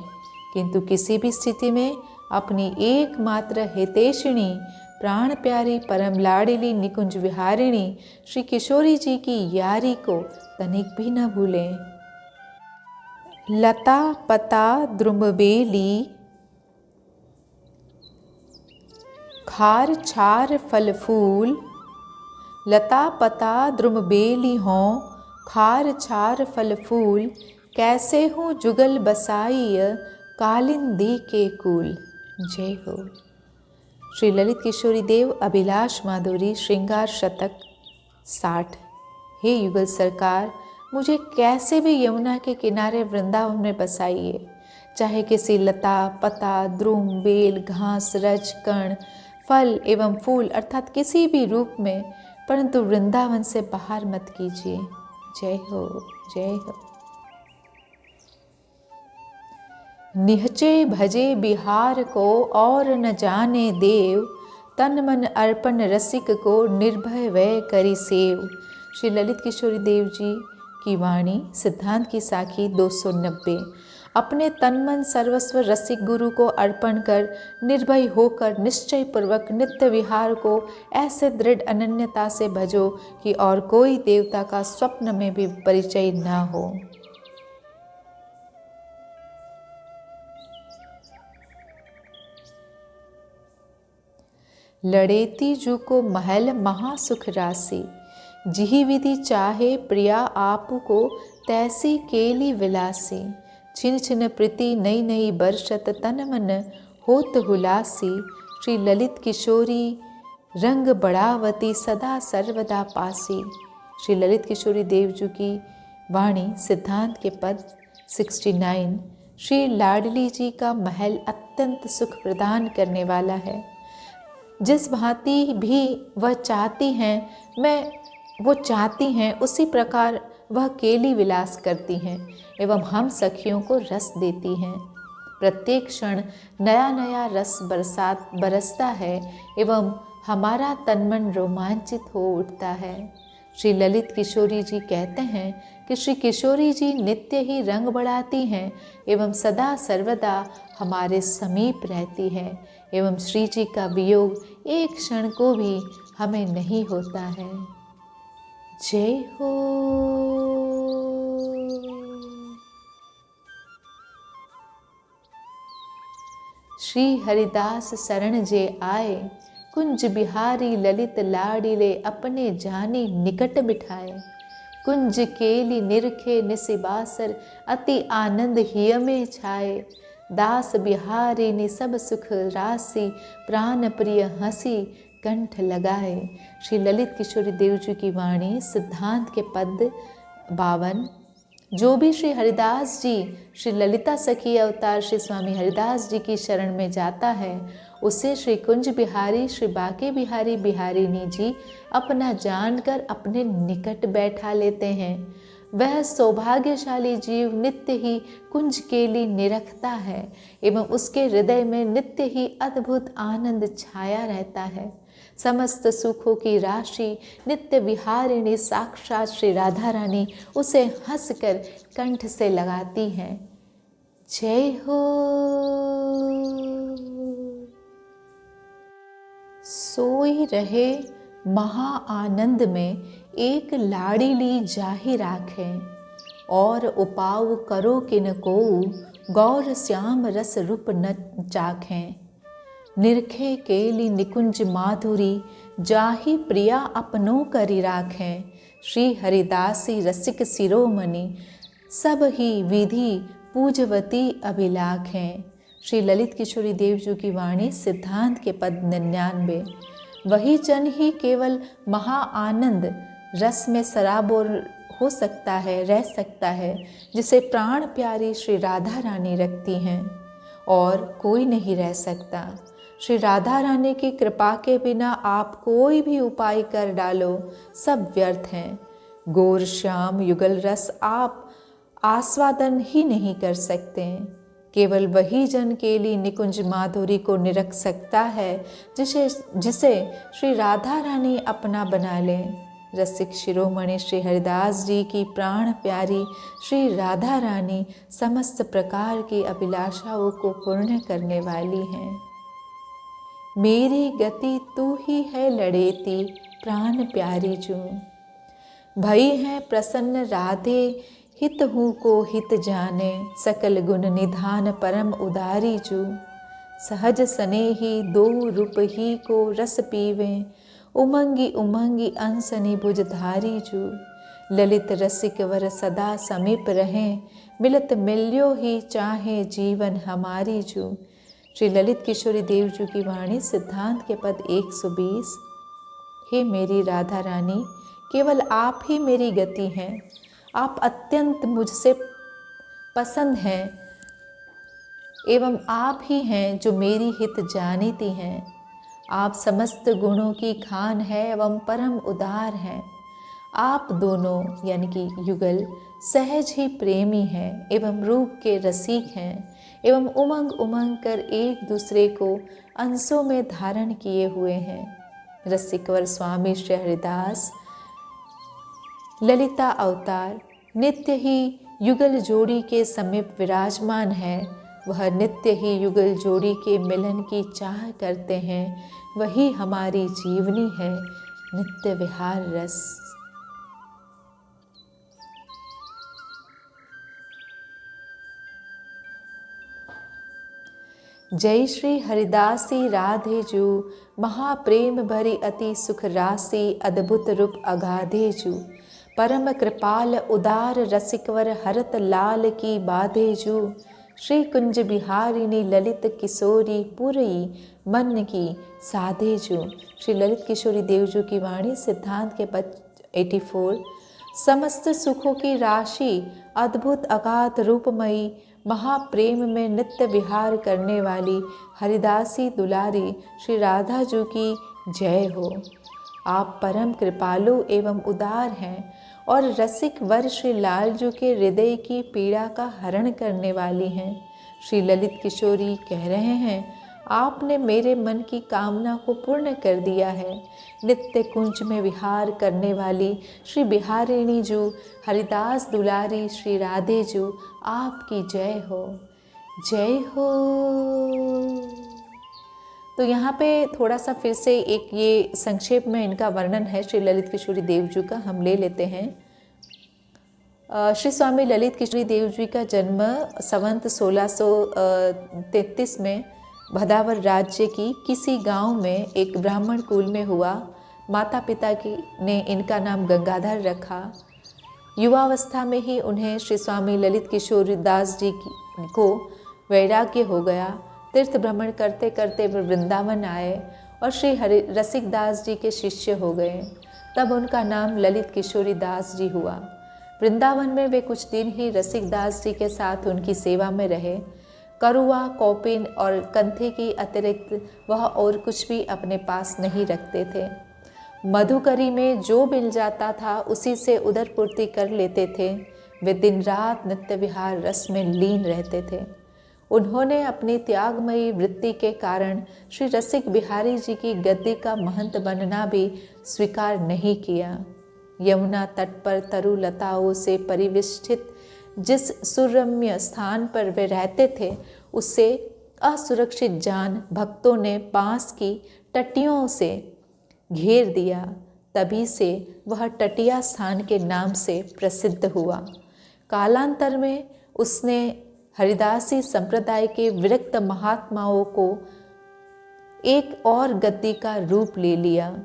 किंतु किसी भी स्थिति में अपनी एकमात्र हितैषिणी प्राण प्यारी परम लाडली निकुंज विहारिणी श्री किशोरी जी की यारी को तनिक भी न भूलें। लता पता द्रुमबेली, खार छार फल फूल, लता पता द्रुमबेली हों, खार छार फल फूल, कैसे हूँ जुगल बसाई कालिंदी के कुल। जय हो। श्री ललित किशोरी देव अभिलाष माधुरी श्रृंगार शतक 60। हे युगल सरकार, मुझे कैसे भी यमुना के किनारे वृंदावन में बसाइए, चाहे किसी लता पता द्रुम बेल घास रज कण फल एवं फूल अर्थात किसी भी रूप में, परंतु वृंदावन से बाहर मत कीजिए। जय हो, जय हो। निहचे भजे बिहार को और न जाने देव, तन मन अर्पण रसिक को निर्भय वै करी सेव। श्री ललित किशोरी देव जी की वाणी सिद्धांत की साखी 290। अपने तन मन सर्वस्व रसिक गुरु को अर्पण कर निर्भय होकर निश्चय पूर्वक नित्य विहार को ऐसे दृढ़ अनन्यता से भजो कि और कोई देवता का स्वप्न में भी परिचय न हो। लड़ेती जू को महल महासुख राशि, जिही विधि चाहे प्रिया आप को तैसी केली विलासी। छिन छिन प्रीति नई नई बरसत तन मन होत हुलासी। श्री ललित किशोरी रंग बढ़ावती सदा सर्वदा पासी। श्री ललित किशोरी देव जी की वाणी सिद्धांत के पद 69। श्री लाडली जी का महल अत्यंत सुख प्रदान करने वाला है। जिस भांति भी वह चाहती हैं उसी प्रकार वह केली विलास करती हैं एवं हम सखियों को रस देती हैं। प्रत्येक क्षण नया नया रस बरसता है एवं हमारा तन मन रोमांचित हो उठता है। श्री ललित किशोरी जी कहते हैं कि श्री किशोरी जी नित्य ही रंग बढ़ाती हैं एवं सदा सर्वदा हमारे समीप रहती है एवं श्री जी का वियोग एक क्षण को भी हमें नहीं होता है। जय हो। श्री हरिदास शरण जे आए, कुंज बिहारी ललित लाडिले अपने जानी निकट बिठाए। कुंज केली निरखे निसिबासर, अति आनंद हिय में छाए। दास बिहारी ने सब सुख राशि, प्राण प्रिय हंसी कंठ लगाए। श्री ललित किशोरी देव जी की वाणी सिद्धांत के पद 52। जो भी श्री हरिदास जी, श्री ललिता सखी अवतार श्री स्वामी हरिदास जी की शरण में जाता है, उसे श्री कुंज बिहारी श्री बाके बिहारी बिहारिणी जी अपना जानकर अपने निकट बैठा लेते हैं। वह सौभाग्यशाली जीव नित्य ही कुंज केली निरखता है एवं उसके हृदय में नित्य ही अद्भुत आनंद छाया रहता है। समस्त सुखों की राशि नित्य विहारिणी साक्षात श्री राधा रानी उसे हंसकर कंठ से लगाती हैं। जय हो। सोई रहे महा आनंद में एक लाड़िली जाहि राखे। और उपाव करो किन को गौर श्याम रस रूप न चाखें। निरखे केली निकुंज माधुरी, जाहि प्रिया अपनों करी राखें। श्री हरिदासी रसिक शिरोमणि, सब ही विधि पूजवती अभिलाखें। श्री ललित किशोरी देव जी की वाणी सिद्धांत के पद 99। वही जन ही केवल महा आनंद रस में सराबोर हो सकता है, रह सकता है, जिसे प्राण प्यारी श्री राधा रानी रखती हैं, और कोई नहीं रह सकता। श्री राधा रानी की कृपा के बिना आप कोई भी उपाय कर डालो, सब व्यर्थ हैं। गौर श्याम युगल रस आप आस्वादन ही नहीं कर सकते। केवल वही जन केली निकुंज माधुरी को निरख सकता है जिसे श्री राधा रानी अपना बना ले। रसिक शिरोमणि श्री हरिदास जी की प्राण प्यारी श्री राधा रानी समस्त प्रकार की अभिलाषाओं को पूर्ण करने वाली हैं। मेरी गति तू ही है लड़ेती, प्राण प्यारी जू। भई है प्रसन्न राधे, हित हूँ को हित जाने। सकल गुण निधान परम उदारी जू। सहज स्नेही दो रूप ही को रस पीवे। उमंगी उमंगी अंसनी बुझधारी जू। ललित रसिक वर सदा समीप रहें, मिलत मिल्यो ही चाहे जीवन हमारी जू। श्री ललित किशोरी देव जी की वाणी सिद्धांत के पद 120। हे मेरी राधा रानी, केवल आप ही मेरी गति हैं। आप अत्यंत मुझसे पसंद हैं एवं आप ही हैं जो मेरी हित जानीती हैं। आप समस्त गुणों की खान है एवं परम उदार हैं। आप दोनों यानी कि युगल सहज ही प्रेमी हैं एवं रूप के रसिक हैं एवं उमंग उमंग कर एक दूसरे को अंशों में धारण किए हुए हैं। रसिकवर स्वामी श्री हरिदास ललिता अवतार नित्य ही युगल जोड़ी के समीप विराजमान है। वह नित्य ही युगल जोड़ी के मिलन की चाह करते हैं। वही हमारी जीवनी है, नित्य विहार रस। जय श्री हरिदासी राधे जू। महाप्रेम भरी अति सुख राशि, अद्भुत रूप अगाधे जू। परम कृपाल उदार रसिकवर हरत लाल की बाधे जू। श्री कुंज बिहारिणी ललित किशोरी पुरई मन की साधे जू। श्री ललित किशोरी देव जी की वाणी सिद्धांत के पद 84। समस्त सुखों की राशि, अद्भुत अगाध रूपमयी, महाप्रेम में नित्य विहार करने वाली हरिदासी दुलारी श्री राधा जी की जय हो। आप परम कृपालु एवं उदार हैं और रसिक वर श्री लाल जी के हृदय की पीड़ा का हरण करने वाली हैं। श्री ललित किशोरी कह रहे हैं, आपने मेरे मन की कामना को पूर्ण कर दिया है। नित्य कुंज में विहार करने वाली श्री बिहारिणी जू, हरिदास दुलारी श्री राधे जू, आपकी जय हो, जय हो। तो यहाँ पे थोड़ा सा फिर से एक ये संक्षेप में इनका वर्णन है श्री ललित किशोरी देव जी का, हम ले लेते हैं। श्री स्वामी ललित किशोरी देव जी का जन्म संवत 1633 में भदावर राज्य की किसी गांव में एक ब्राह्मण कुल में हुआ। माता पिता ने इनका नाम गंगाधर रखा। युवावस्था में ही उन्हें श्री स्वामी ललित किशोर दास जी को वैराग्य हो गया। तीर्थ भ्रमण करते करते वे वृंदावन आए और श्री हरि रसिक दास जी के शिष्य हो गए। तब उनका नाम ललित किशोरी दास जी हुआ। वृंदावन में वे कुछ दिन ही रसिक दास जी के साथ उनकी सेवा में रहे। करुआ, कौपिन और कंथे की अतिरिक्त वह और कुछ भी अपने पास नहीं रखते थे। मधुकरी में जो मिल जाता था उसी से उदर पूर्ति कर लेते थे। वे दिन रात नित्य विहार रस में लीन रहते थे। उन्होंने अपनी त्यागमयी वृत्ति के कारण श्री रसिक बिहारी जी की गद्दी का महंत बनना भी स्वीकार नहीं किया। यमुना तट पर तरु लताओं से परिवेष्टित जिस सुरम्य स्थान पर वे रहते थे, उससे असुरक्षित जान भक्तों ने बांस की टटियों से घेर दिया। तभी से वह टटिया स्थान के नाम से प्रसिद्ध हुआ। कालांतर में उसने हरिदासी संप्रदाय के विरक्त महात्माओं को एक और गद्दी का रूप ले लिया।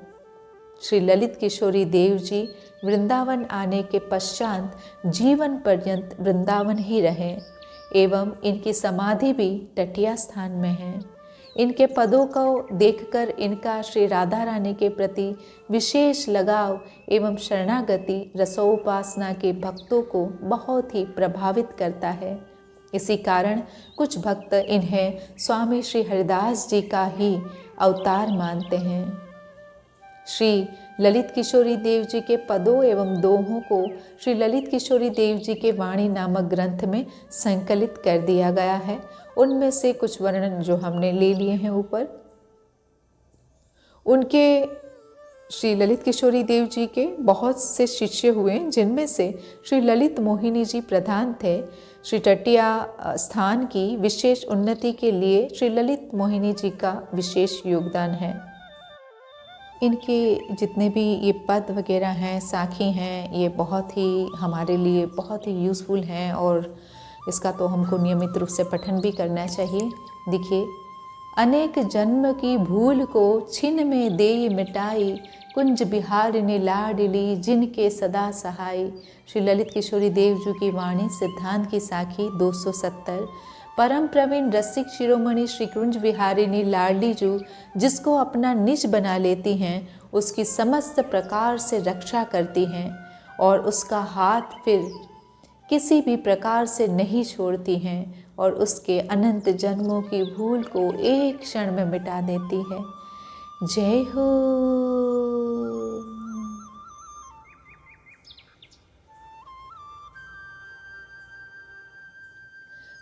श्री ललित किशोरी देव जी वृंदावन आने के पश्चात जीवन पर्यंत वृंदावन ही रहे एवं इनकी समाधि भी टटिया स्थान में है। इनके पदों को देखकर इनका श्री राधा रानी के प्रति विशेष लगाव एवं शरणागति रसोपासना के भक्तों को बहुत ही प्रभावित करता है। इसी कारण कुछ भक्त इन्हें स्वामी श्री हरिदास जी का ही अवतार मानते हैं। श्री ललित किशोरी देव जी के पदों एवं दोहों को श्री ललित किशोरी देव जी के वाणी नामक ग्रंथ में संकलित कर दिया गया है। उनमें से कुछ वर्णन जो हमने ले लिए हैं ऊपर। उनके श्री ललित किशोरी देव जी के बहुत से शिष्य हुए, जिनमें से श्री ललित मोहिनी जी प्रधान थे। श्री टटिया स्थान की विशेष उन्नति के लिए श्री ललित मोहिनी जी का विशेष योगदान है। इनके जितने भी ये पद वगैरह हैं, साखी हैं, ये बहुत ही हमारे लिए बहुत ही यूज़फुल हैं और इसका तो हमको नियमित रूप से पठन भी करना चाहिए। देखिए, अनेक जन्म की भूल को छिन में देई मिटाई, कुंज बिहारिणी लाडली जिनके सदा सहाय। श्री ललित किशोरी देव जी की वाणी सिद्धांत की साखी 270। परम प्रवीण रसिक शिरोमणि श्री कुंज बिहारिणी लाडली जू जिसको अपना निज बना लेती हैं, उसकी समस्त प्रकार से रक्षा करती हैं और उसका हाथ फिर किसी भी प्रकार से नहीं छोड़ती हैं और उसके अनंत जन्मों की भूल को एक क्षण में मिटा देती है। जय हो।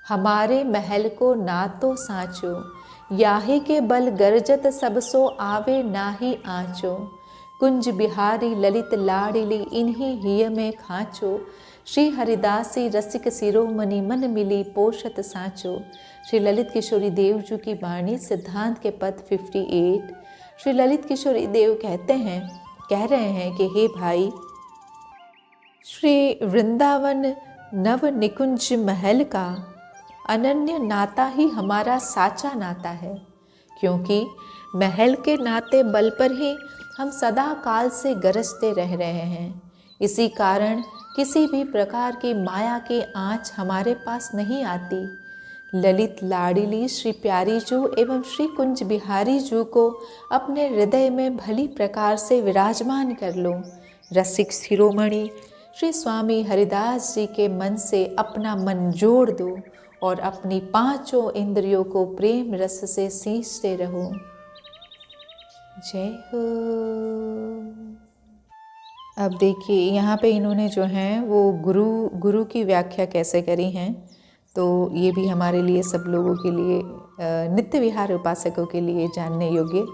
हमारे महल को ना तो साँचो, याही के बल गरजत सब सो आवे नाही आँचो। कुंज बिहारी ललित लाडली इन्हीं हिय में खाँचो, श्री हरिदासी रसिक शिरोमणि मन मिली पोषत साँचो। श्री ललित किशोरी देव जी की वाणी सिद्धांत के पद 58। श्री ललित किशोरी देव कह रहे हैं कि हे भाई, श्री वृंदावन नव निकुंज महल का अनन्य नाता ही हमारा साचा नाता है, क्योंकि महल के नाते बल पर ही हम सदा काल से गरजते रह रहे हैं। इसी कारण किसी भी प्रकार की माया की आँच हमारे पास नहीं आती। ललित लाडली श्री प्यारी जू एवं श्री कुंज बिहारी जू को अपने हृदय में भली प्रकार से विराजमान कर लो। रसिक शिरोमणि श्री स्वामी हरिदास जी के मन से अपना मन जोड़ दो और अपनी पांचों इंद्रियों को प्रेम रस से सींचते रहो। जय हो। अब देखिए यहाँ पे इन्होंने जो है वो गुरु की व्याख्या कैसे करी हैं, तो ये भी हमारे लिए, सब लोगों के लिए, नित्य विहार उपासकों के लिए जानने योग्य।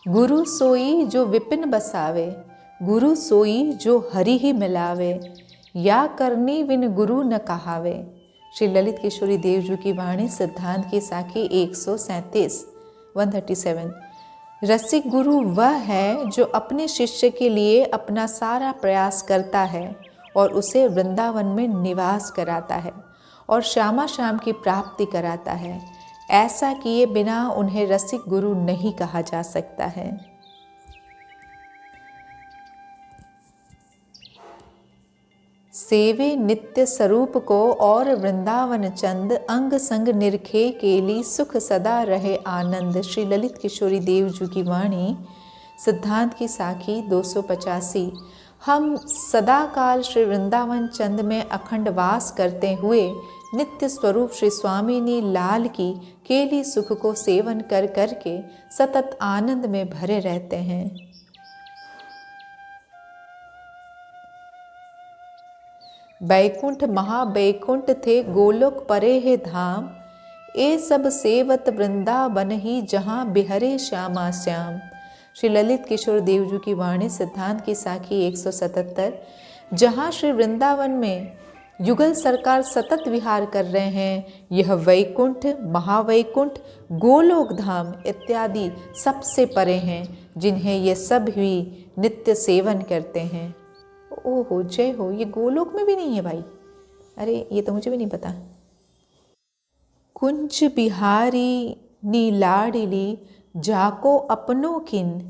गुरु सोई जो विपिन बसावे, गुरु सोई जो हरि ही मिलावे, या करनी विन गुरु न कहावे। श्री ललित किशोरी देव जी की वाणी, सिद्धांत की साखी 137। रसिक गुरु वह है जो अपने शिष्य के लिए अपना सारा प्रयास करता है और उसे वृंदावन में निवास कराता है और श्यामा श्याम की प्राप्ति कराता है। ऐसा किए बिना उन्हें रसिक गुरु नहीं कहा जा सकता है। सेवे नित्य स्वरूप को और वृंदावन चंद, अंग संग निरखे केली, सुख सदा रहे आनंद। श्री ललित किशोरी देव जी की वाणी, सिद्धांत की साखी 285। हम सदा काल श्री वृंदावन चंद में अखंड वास करते हुए नित्य स्वरूप श्री स्वामिनी लाल की केली सुख को सेवन कर करके सतत आनंद में भरे रहते हैं। बैकुंठ महाबैकुंठ थे गोलोक परे है धाम, ए सब सेवत वृंदावन ही जहाँ बिहरे श्यामा श्याम। श्री ललित किशोर देव जी की वाणी, सिद्धांत की साखी 177। जहाँ श्री वृंदावन में युगल सरकार सतत विहार कर रहे हैं, यह वैकुंठ, महावैकुंठ, गोलोक धाम इत्यादि सबसे परे हैं, जिन्हें ये सब भी नित्य सेवन करते हैं। ओहो, जय हो। ये गोलोक में भी नहीं है भाई? अरे ये तो मुझे भी नहीं पता। कुंज बिहारी नी लाडिली, जाको अपनो किन,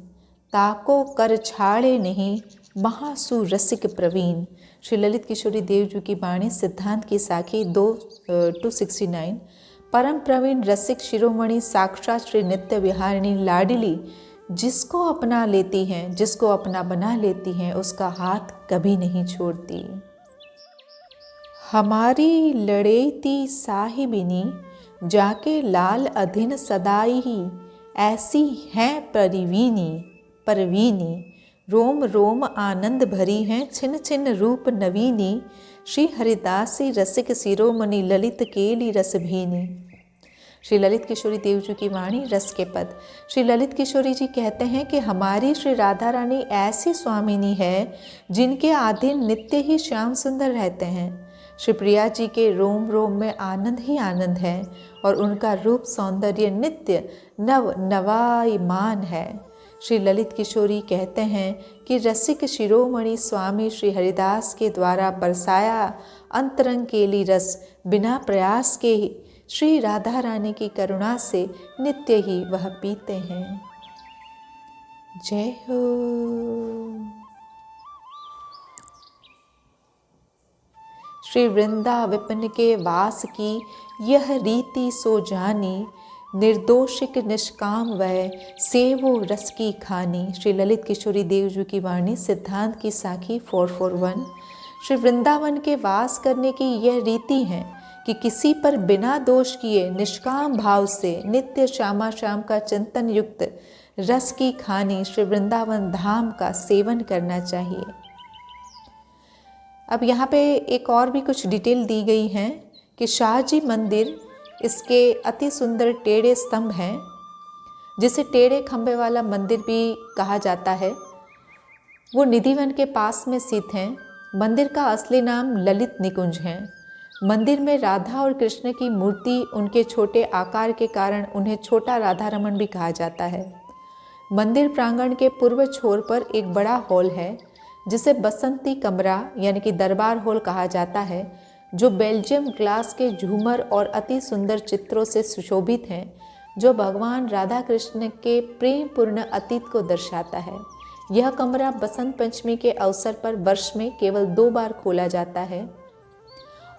ताको कर छाड़े नहीं, महासु रसिक प्रवीण। श्री ललित किशोरी देव जी की वाणी, सिद्धांत की साखी 269। परम प्रवीण रसिक शिरोमणि साक्षात श्री नित्य विहारिणी लाडिली जिसको अपना लेती हैं, जिसको अपना बना लेती हैं, उसका हाथ कभी नहीं छोड़ती। हमारी लड़ेती साहिबिनी, जाके लाल अधीन सदाई ही, ऐसी हैं परवीनी, रोम रोम आनंद भरी हैं, छिन छिन रूप नवीनी। श्री हरिदासी रसिक शिरोमणि ललित केली रस भीनी। श्री ललित किशोरी देव जी की वाणी, रस के पद। श्री ललित किशोरी जी कहते हैं कि हमारी श्री राधा रानी ऐसी स्वामिनी है जिनके अधीन नित्य ही श्याम सुंदर रहते हैं। श्री प्रिया जी के रोम रोम में आनंद ही आनंद है और उनका रूप सौंदर्य नित्य नवायमान है। श्री ललित किशोरी कहते हैं कि रसिक शिरोमणि स्वामी श्री हरिदास के द्वारा बरसाया अंतरंग केली रस बिना प्रयास के श्री राधा रानी की करुणा से नित्य ही वह पीते हैं। जय हो। श्री वृंदा विपिन के वास की यह रीति सो जानी, निर्दोषिक निष्काम वह सेवो रस की खानी। श्री ललित किशोरी देव जी की वाणी, सिद्धांत की साखी 441। श्री वृंदावन के वास करने की यह रीति है कि किसी पर बिना दोष किए निष्काम भाव से नित्य श्यामा श्याम का चिंतन युक्त रस की खानी श्री वृंदावन धाम का सेवन करना चाहिए। अब यहाँ पे एक और भी कुछ डिटेल दी गई हैं कि शाहजी मंदिर, इसके अति सुंदर टेढ़े स्तंभ हैं, जिसे टेढ़े खंभे वाला मंदिर भी कहा जाता है। वो निधिवन के पास में स्थित हैं। मंदिर का असली नाम ललित निकुंज है। मंदिर में राधा और कृष्ण की मूर्ति उनके छोटे आकार के कारण उन्हें छोटा राधा रमण भी कहा जाता है। मंदिर प्रांगण के पूर्व छोर पर एक बड़ा हॉल है जिसे बसंती कमरा यानी कि दरबार हॉल कहा जाता है, जो बेल्जियम ग्लास के झूमर और अति सुंदर चित्रों से सुशोभित हैं, जो भगवान राधा कृष्ण के प्रेम पूर्ण अतीत को दर्शाता है। यह कमरा बसंत पंचमी के अवसर पर वर्ष में केवल 2 बार खोला जाता है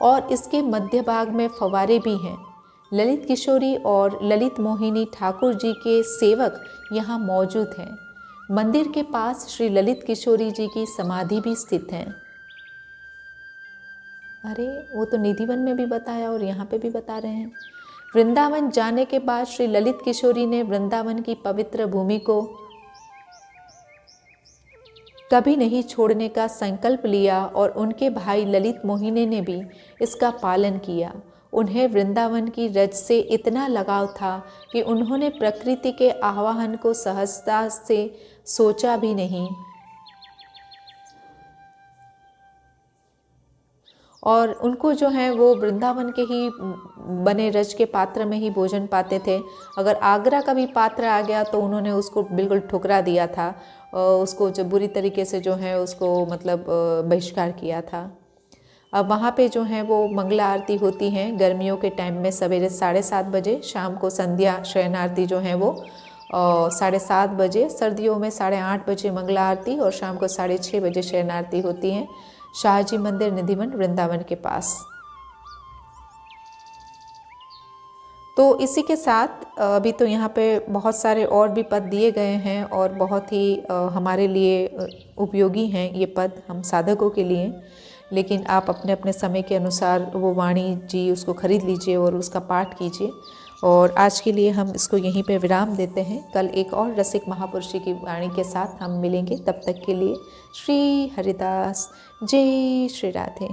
और इसके मध्य भाग में फव्वारे भी हैं। ललित किशोरी और ललित मोहिनी ठाकुर जी के सेवक यहाँ मौजूद हैं। मंदिर के पास श्री ललित किशोरी जी की समाधि भी स्थित है। अरे वो तो निधिवन में भी बताया और यहाँ पे भी बता रहे हैं। वृंदावन जाने के बाद श्री ललित किशोरी ने वृंदावन की पवित्र भूमि को कभी नहीं छोड़ने का संकल्प लिया और उनके भाई ललित मोहिनी ने भी इसका पालन किया। उन्हें वृंदावन की रज से इतना लगाव था कि उन्होंने प्रकृति के आह्वान को सहजता से सोचा भी नहीं और उनको जो है वो वृंदावन के ही बने रज के पात्र में ही भोजन पाते थे। अगर आगरा का भी पात्र आ गया तो उन्होंने उसको बिल्कुल ठुकरा दिया था, उसको जो बुरी तरीके से जो है उसको मतलब बहिष्कार किया था। अब वहाँ पे जो है वो मंगला आरती होती हैं गर्मियों के टाइम में सवेरे 7:30 बजे, शाम को संध्या शयन आरती जो है वो 7:30 बजे, सर्दियों में 8:30 बजे मंगला आरती और शाम को 6:30 बजे शयन आरती होती हैं शाहजी मंदिर निधिवन वृंदावन के पास। तो इसी के साथ अभी तो यहाँ पे बहुत सारे और भी पद दिए गए हैं और बहुत ही हमारे लिए उपयोगी हैं ये पद हम साधकों के लिए, लेकिन आप अपने अपने समय के अनुसार वो वाणी जी उसको खरीद लीजिए और उसका पाठ कीजिए। और आज के लिए हम इसको यहीं पे विराम देते हैं। कल एक और रसिक महापुरुष की वाणी के साथ हम मिलेंगे। तब तक के लिए श्री हरिदास, जय श्री राधे।